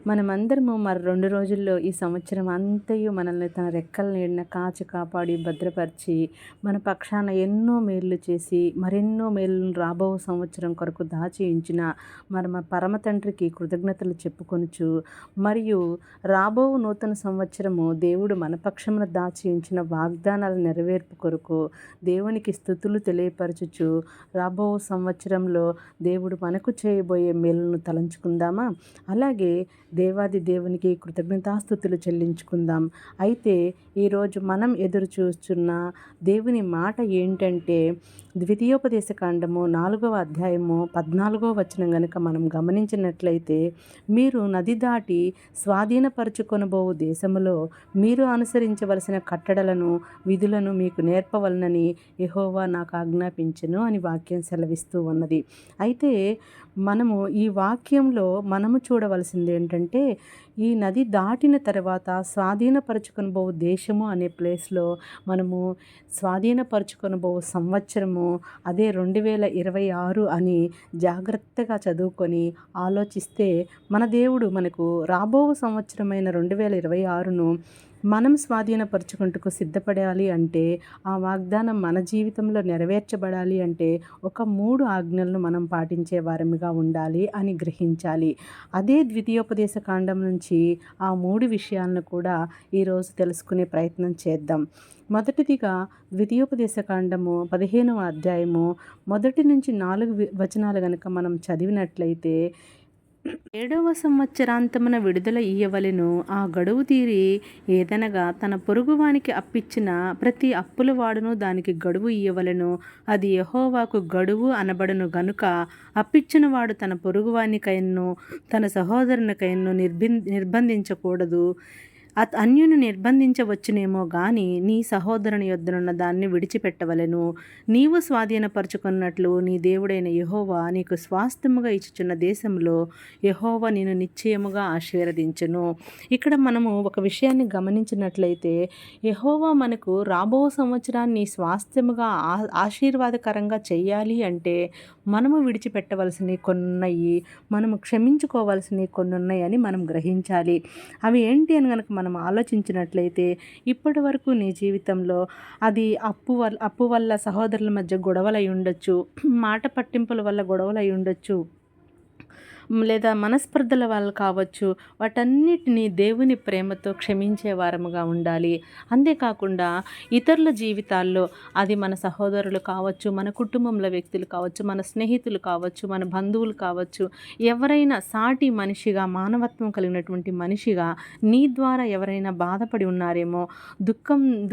మనమందరము మరి 2 రోజుల్లో ఈ సంవత్సరం అంతయు మనల్ని తన రెక్కల నీడన కాచి కాపాడి భద్రపరిచి మన పక్షాన ఎన్నో మేళ్ళు చేసి మరెన్నో మేలును రాబో సంవత్సరం కొరకు దాచి ఉంచిన మరి మా పరమ తండ్రికి కృతజ్ఞతలు చెప్పుకొనుచు మరియు రాబో నూతన సంవత్సరము దేవుడు మన పక్షమున దాచి ఉంచిన వాగ్దానాల నెరవేర్పు కొరకు దేవునికి స్తుతులు తెలియపరచుచు రాబో సంవత్సరంలో దేవుడు మనకు చేయబోయే మేలును తలంచుకుందామా? అలాగే దేవాది దేవునికి కృతజ్ఞతాస్తుతులు చెల్లించుకుందాం. అయితే ఈరోజు మనం ఎదురు చూస్తున్న దేవుని మాట ఏంటంటే ద్వితీయోపదేశ కాండము 4వ అధ్యాయము 14వ వచనం గనుక మనం గమనించినట్లయితే, మీరు నది దాటి స్వాధీనపరచుకొనబోవు దేశములో మీరు అనుసరించవలసిన కట్టడలను విధులను మీకు నేర్పవలనని యెహోవా నాకు ఆజ్ఞాపించెను అని వాక్యం సెలవిస్తూ ఉన్నది. అయితే మనము ఈ వాక్యంలో మనము చూడవలసింది ఏంటంటే, ఈ నది దాటిన తర్వాత స్వాధీనపరచుకొనబోవు దేశము అనే ప్లేస్లో మనము స్వాధీనపరచుకొనబోవు సంవత్సరము అదే 2026 అని జాగ్రత్తగా చదువుకొని ఆలోచిస్తే మన దేవుడు మనకు రాబో సంవత్సరమైన 2026ను మనం స్వాధీనపరచుకుంటకు సిద్ధపడాలి అంటే, ఆ వాగ్దానం మన జీవితంలో నెరవేర్చబడాలి అంటే ఒక 3 ఆజ్ఞలను మనం పాటించే వారముగా ఉండాలి అని గ్రహించాలి. అదే ద్వితీయోపదేశ కాండం నుంచి ఆ 3 విషయాలను కూడా ఈరోజు తెలుసుకునే ప్రయత్నం చేద్దాం. మొదటిదిగా ద్వితీయోపదేశ కాండము 15వ అధ్యాయము 1 నుంచి 4 వచనాలు గనుక మనం చదివినట్లయితే, 7వ సంవత్సరాంతమున విడుదల ఇయ్యవలెను. ఆ గడువు తీరి ఏదనగా తన పొరుగువానికి అప్పిచ్చిన ప్రతి అప్పులవాడును దానికి గడువు ఇయ్యవలెను. అది యెహోవాకు గడువు అనబడును గనుక అప్పిచ్చినవాడు తన పొరుగువానికైనను తన సహోదరునికైనను నిర్బంధించకూడదు. అన్యుని నిర్బంధించవచ్చునేమో గాని నీ సహోదరుని యొద్దనున్న దాన్ని విడిచిపెట్టవలెను. నీవు స్వాధీనపరచుకున్నట్లు నీ దేవుడైన యెహోవా నీకు స్వాస్థ్యముగా ఇచ్చుచున్న దేశంలో యెహోవా నిన్ను నిశ్చయముగా ఆశీర్వదించును. ఇక్కడ మనము ఒక విషయాన్ని గమనించినట్లయితే, యెహోవా మనకు రాబో సంవత్సరాన్ని స్వాస్థ్యముగా ఆశీర్వాదకరంగా చేయాలి అంటే మనము విడిచిపెట్టవలసినవి కొన్నున్నాయి, మనము క్షమించుకోవాల్సినవి కొన్నున్నాయని మనం గ్రహించాలి. అవి ఏంటి అని కనుక మనం ఆలోచించినట్లయితే, ఇప్పటి వరకు నీ జీవితంలో అది అప్పు వల్ల సహోదరుల మధ్య గొడవలై ఉండొచ్చు, మాట పట్టింపుల వల్ల గొడవలై ఉండొచ్చు, లేదా మనస్పర్ధల వల్ల కావచ్చు. వాటన్నిటినీ దేవుని ప్రేమతో క్షమించే వారముగా ఉండాలి. అంతేకాకుండా ఇతరుల జీవితాల్లో, అది మన సహోదరులు కావచ్చు, మన కుటుంబంలో వ్యక్తులు కావచ్చు, మన స్నేహితులు కావచ్చు, మన బంధువులు కావచ్చు, ఎవరైనా సాటి మనిషిగా, మానవత్వం కలిగినటువంటి మనిషిగా నీ ద్వారా ఎవరైనా బాధపడి ఉన్నారేమో,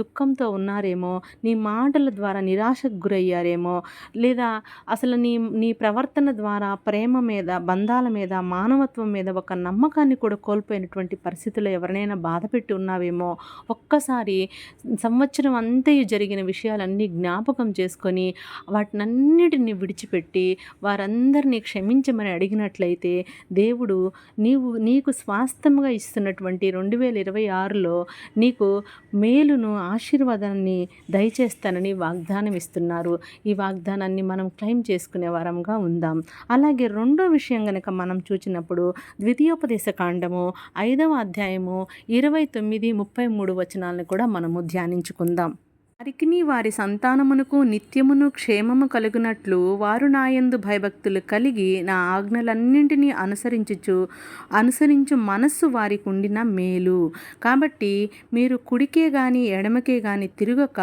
దుఃఖంతో ఉన్నారేమో, నీ మాటల ద్వారా నిరాశకు గురయ్యారేమో, లేదా అసలు నీ ప్రవర్తన ద్వారా ప్రేమ మీద, బంధాల మీద, మానవత్వం మీద ఒక నమ్మకాన్ని కూడా కోల్పోయినటువంటి పరిస్థితుల్లో ఎవరినైనా బాధ పెట్టి ఉన్నావేమో, ఒక్కసారి సంవత్సరం అంతయు జరిగిన విషయాలన్నీ జ్ఞాపకం చేసుకొని వాటినన్నిటిని విడిచిపెట్టి వారందరినీ క్షమించమని అడిగినట్లయితే, దేవుడు నీకు స్వాస్థ్యముగా ఇస్తున్నటువంటి 2026లో నీకు మేలును, ఆశీర్వాదాన్ని దయచేస్తానని వాగ్దానం ఇస్తున్నారు. ఈ వాగ్దానాన్ని మనం క్లెయిమ్ చేసుకునే వారంగా ఉందాం. అలాగే రెండో విషయం గనక మనం చూచినప్పుడు, ద్వితీయోపదేశ కాండము 5వ అధ్యాయము 29, 33 వచనాలను కూడా మనము ధ్యానించుకుందాం. వారికిని వారి సంతానమునకు నిత్యమును క్షేమము కలుగునట్లు వారు నాయందు భయభక్తులు కలిగి నా ఆజ్ఞలన్నింటినీ అనుసరించు మనస్సు వారికి ఉండిన మేలు. కాబట్టి మీరు కుడికే గాని ఎడమకే గాని తిరగక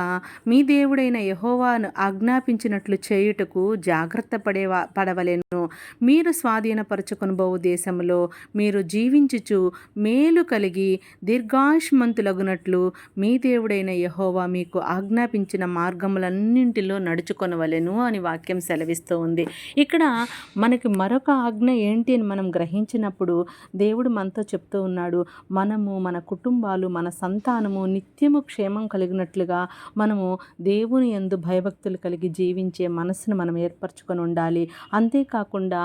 మీ దేవుడైన యెహోవాను ఆజ్ఞాపించినట్లు చేయుటకు జాగ్రత్త పడవలెను. మీరు స్వాధీనపరచుకొనబోవు దేశములో మీరు జీవించుచు మేలు కలిగి దీర్ఘాయుష్మంతులగునట్లు మీ దేవుడైన యెహోవా మీకు ఆజ్ఞాపించిన మార్గములన్నింటిలో నడుచుకొనవలెను అని వాక్యం సెలవిస్తూ ఉంది. ఇక్కడ మనకి మరొక ఆజ్ఞ ఏంటి అని మనం గ్రహించినప్పుడు దేవుడు మనతో చెప్తూ ఉన్నాడు, మనము, మన కుటుంబాలు, మన సంతానము నిత్యము క్షేమం కలిగినట్లుగా మనము దేవుని యందు భయభక్తులు కలిగి జీవించే మనస్సును మనం ఏర్పరచుకొని ఉండాలి. అంతేకాకుండా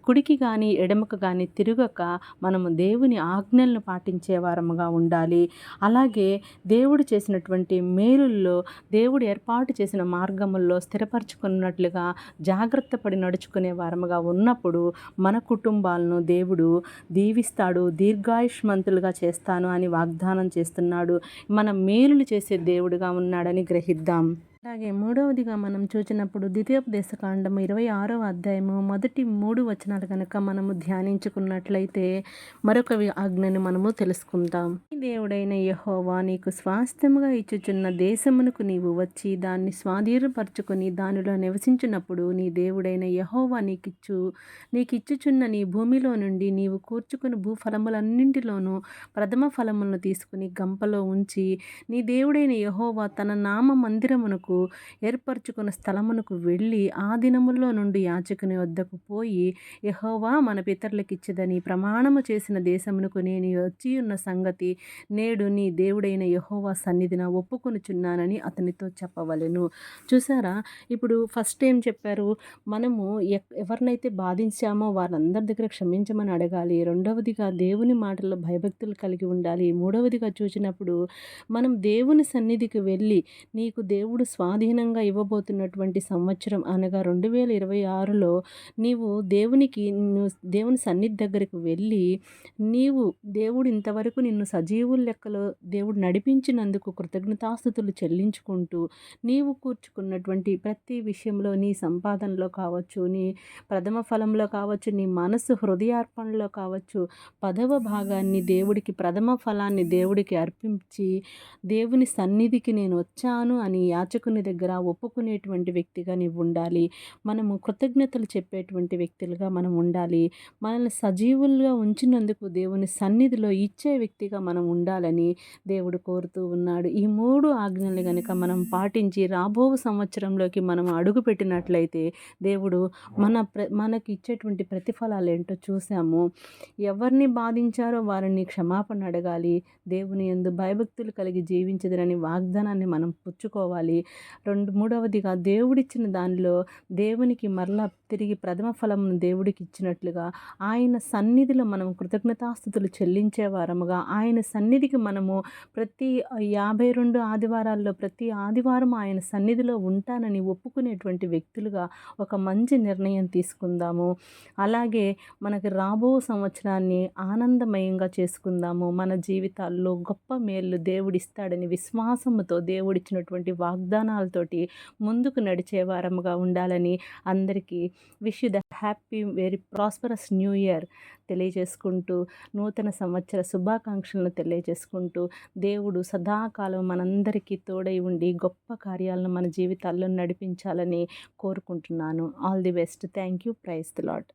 కుడికి కానీ ఎడమకు కానీ తిరగక మనము దేవుని ఆజ్ఞలను పాటించే వారముగా ఉండాలి. అలాగే దేవుడు చేసినటువంటి మేలుల్లో దేవుడు ఏర్పాటు చేసిన మార్గముల్లో స్థిరపరచుకున్నట్లుగా జాగ్రత్త పడి నడుచుకునే వారముగా ఉన్నప్పుడు మన కుటుంబాలను దేవుడు దీవిస్తాడు, దీర్ఘాయుష్మంతులుగా చేస్తాను అని వాగ్దానం చేస్తున్నాడు. మన మేలులు చేసే దేవుడుగా ఉన్నాడని గ్రహిద్దాం. అలాగే మూడవదిగా మనం చూచినప్పుడు ద్వితీయోపదేశకాండము 26వ అధ్యాయము మొదటి 3 వచనాలు కనుక మనము ధ్యానించుకున్నట్లయితే మరొక ఆజ్ఞను మనము తెలుసుకుందాం. నీ దేవుడైన యెహోవా నీకు స్వాస్థ్యముగా ఇచ్చుచున్న దేశమునకు నీవు వచ్చి దాన్ని స్వాధీనపరచుకొని దానిలో నివసించినప్పుడు నీ దేవుడైన యెహోవా నీకిచ్చుచున్న నీ భూమిలో నుండి నీవు కూర్చుకుని భూఫలములన్నింటిలోనూ ప్రథమ ఫలములను తీసుకుని గంపలో ఉంచి నీ దేవుడైన యెహోవా తన నామ మందిరమునకు ఏర్పరచుకున్న స్థలమునకు వెళ్ళి ఆ దినముల్లో నుండి యాజకుని వద్దకు పోయి యెహోవా మన పితరులకిచ్చదని ప్రమాణము చేసిన దేశమునకు నేను వచ్చి ఉన్న సంగతి నేడు నీ దేవుడైన యెహోవా సన్నిధిన ఒప్పుకొనుచున్నానని అతనితో చెప్పవలెను. చూసారా, ఇప్పుడు ఫస్ట్ ఏం చెప్పారు? మనము ఎవరినైతే బాధించామో వారందరి దగ్గర క్షమించమని అడగాలి. రెండవదిగా దేవుని మాటల్లో భయభక్తులు కలిగి ఉండాలి. మూడవదిగా చూసినప్పుడు మనం దేవుని సన్నిధికి వెళ్ళి నీకు దేవుడు స్వాధీనంగా ఇవ్వబోతున్నటువంటి సంవత్సరం అనగా 2026లో నీవు దేవుని సన్నిధి దగ్గరికి వెళ్ళి నీవు దేవుడు ఇంతవరకు నిన్ను సజీవుల లెక్కలో దేవుడు నడిపించినందుకు కృతజ్ఞతాస్తుతులు చెల్లించుకుంటూ నీవు కూర్చుకున్నటువంటి ప్రతి విషయంలో నీ సంపాదనలో కావచ్చు, నీ ప్రథమ ఫలంలో కావచ్చు, నీ మనసు హృదయార్పణలో కావచ్చు, 10వ భాగాన్ని దేవుడికి ప్రథమ ఫలాన్ని దేవుడికి అర్పించి దేవుని సన్నిధికి నేను వచ్చాను అని యాచకుని దగ్గర ఒప్పుకునేటువంటి వ్యక్తిగా నీవు ఉండాలి. మనము కృతజ్ఞతలు చెప్పేటువంటి వ్యక్తులుగా మనం ఉండాలి. మనల్ని సజీవులుగా ఉంచినందుకు దేవుని సన్నిధిలో ఇచ్చే వ్యక్తిగా మనం ఉండాలని దేవుడు కోరుతూ ఉన్నాడు. ఈ 3 ఆజ్ఞలు కనుక మనం పాటించి రాబో సంవత్సరంలోకి మనం అడుగు పెట్టినట్లయితే దేవుడు మనకి ఇచ్చేటువంటి ప్రతిఫలాలు ఏంటో చూసాము. ఎవరిని బాధించారో వారిని క్షమాపణ అడగాలి. దేవుని యందు భయభక్తులు కలిగి జీవించదనని వాగ్దానాన్ని మనం పుచ్చుకోవాలి. మూడవదిగా దేవుడిచ్చిన దానిలో దేవునికి మరలా తిరిగి ప్రథమ ఫలమును దేవుడికి ఇచ్చినట్లుగా ఆయన సన్నిధిలో మనం కృతజ్ఞతాస్తుతులు చెల్లించే వారముగా ఆయన సన్నిధికి మనము ప్రతి 52 ఆదివారాల్లో ప్రతి ఆదివారం ఆయన సన్నిధిలో ఉంటానని ఒప్పుకునేటువంటి వ్యక్తులుగా ఒక మంచి నిర్ణయం తీసుకుందాము. అలాగే మనకి రాబో సంవత్సరాన్ని ఆనందమయంగా చేసుకుందాము. మన జీవితాల్లో గొప్ప మేలు దేవుడిస్తాడని విశ్వాసముతో దేవుడిచ్చినటువంటి వాగ్దానాలతోటి ముందుకు నడిచే వారముగా ఉండాలని అందరికీ wish you the happy very prosperous new year తెలియజేసుకుంటూ నూతన సంవత్సర శుభాకాంక్షలను తెలియజేసుకుంటూ దేవుడు సదాకాలం మనందరికీ తోడై ఉండి గొప్ప కార్యాలను మన జీవితాల్లో నడిపించాలని కోరుకుంటున్నాను. All the best. Thank you. Praise the lord.